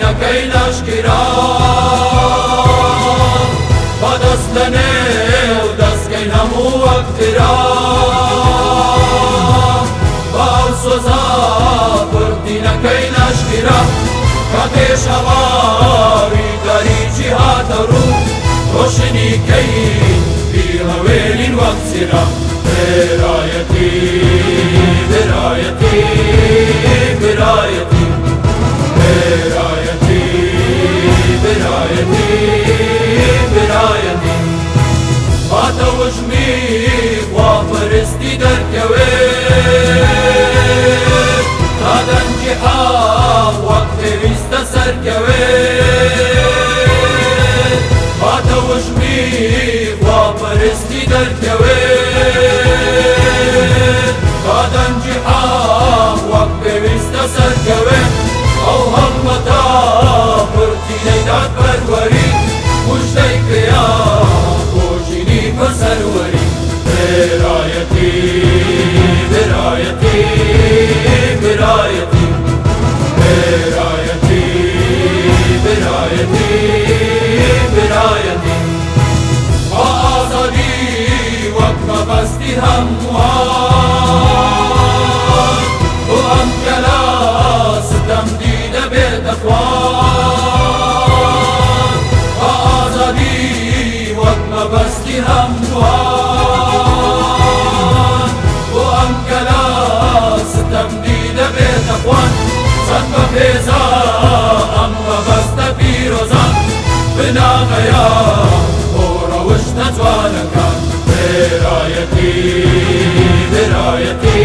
دینەکەی لەشکرا بەدەست لە نێو دەستکەین هەموو وەک درا بە ئەو سۆزا پڕ دینەکەی لەشکرا کە پێشەواوی تاریکی هاتە ڕوو ڕۆشنیکەی بیهەوێنین وەک سیرا برایەتی برایەتی برایەتی برایەتی برایەتی برایەتی هاتە وژمی خواپەرستی دەرکەوێت تا دەنگی حەق وەک پێویستە سەرکەوێت هاتە وژمی خواپەرستی دەرکەوێت تا دەنگی حەق وەک پێویستە سەرکەوێت ئەو هەڵمەتا پڕتینەی دادپەروەری موژدەی پێیا بۆ ژینی بەسەروەری برایەتی برایەتی برایەتی برایەتی برایەتی برایەتی با ئازادی وەک مەبەستی هەمووان بۆ ئەم گەلە ستەمدی دەبێتە خوان با ئازادی وەک مەبەستی هەمووان بۆ ئەم گەلە ستەمدی دەبێتە خوان چەند بە پێزا ئەم مەبەستە پیرۆزان بناغەیە بۆ ڕەوشتە جوانەکان برایەتی برایەتی